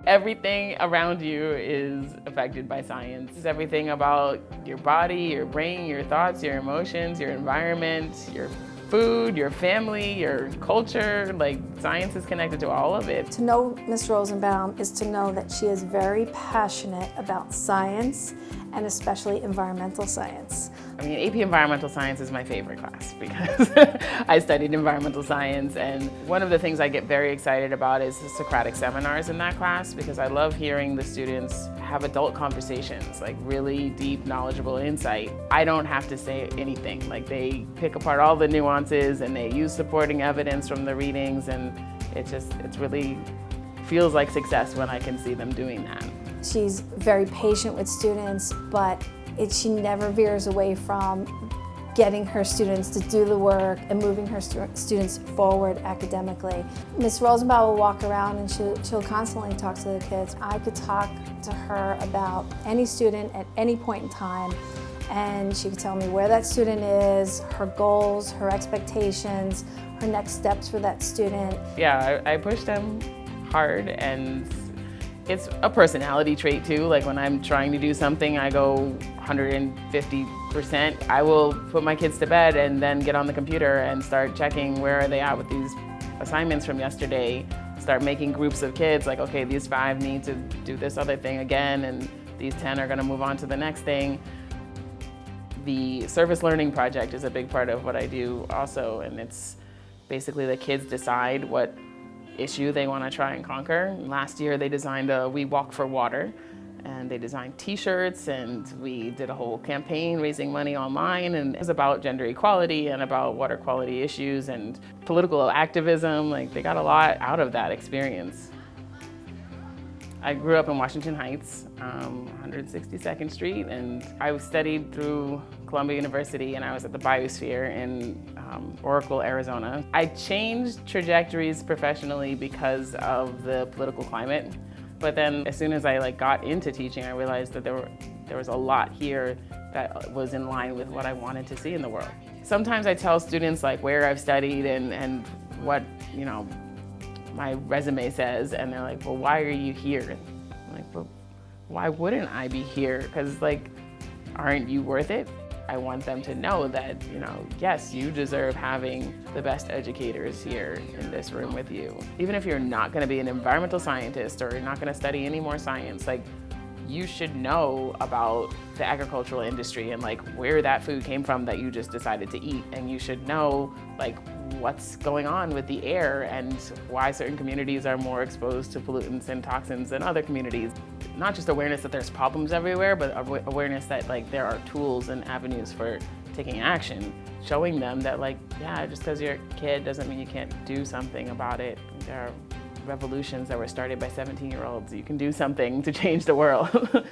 Everything around you is affected by science. It's everything about your body, your brain, your thoughts, your emotions, your environment, your food, your family, your culture. Like, science is connected to all of it. To know Ms. Rosenbaum is to know that she is very passionate about science, and especially environmental science. I mean, AP Environmental Science is my favorite class because I studied environmental science, and one of the things I get very excited about is the Socratic seminars in that class, because I love hearing the students have adult conversations, like really deep, knowledgeable insight. I don't have to say anything. Like, they pick apart all the nuances and they use supporting evidence from the readings, and it really feels like success when I can see them doing that. She's very patient with students, but she never veers away from getting her students to do the work and moving her students forward academically. Ms. Rosenbaum will walk around and she'll constantly talk to the kids. I could talk to her about any student at any point in time, and she could tell me where that student is, her goals, her expectations, her next steps for that student. Yeah, I push them hard, and it's a personality trait too. Like, when I'm trying to do something, I go 150%. I will put my kids to bed and then get on the computer and start checking where are they at with these assignments from yesterday. Start making groups of kids, like, okay, these 5 need to do this other thing again, and these 10 are gonna move on to the next thing. The service learning project is a big part of what I do also, and it's basically the kids decide what issue they want to try and conquer. Last year they designed a We Walk for Water, and they designed t-shirts, and we did a whole campaign raising money online, and it was about gender equality and about water quality issues and political activism. Like, they got a lot out of that experience. I grew up in Washington Heights, 162nd Street, and I studied through Columbia University, and I was at the Biosphere in Oracle, Arizona. I changed trajectories professionally because of the political climate, but then as soon as I got into teaching, I realized that there was a lot here that was in line with what I wanted to see in the world. Sometimes I tell students where I've studied and what, my resume says, and they're like, well, why are you here? I'm like, well, why wouldn't I be here? Because, aren't you worth it? I want them to know that, yes, you deserve having the best educators here in this room with you. Even if you're not gonna be an environmental scientist or you're not gonna study any more science, you should know about the agricultural industry and where that food came from that you just decided to eat. And you should know what's going on with the air and why certain communities are more exposed to pollutants and toxins than other communities. Not just awareness that there's problems everywhere, but awareness that there are tools and avenues for taking action. Showing them that yeah, just because you're a kid doesn't mean you can't do something about it. There are revolutions that were started by 17-year-olds. You can do something to change the world.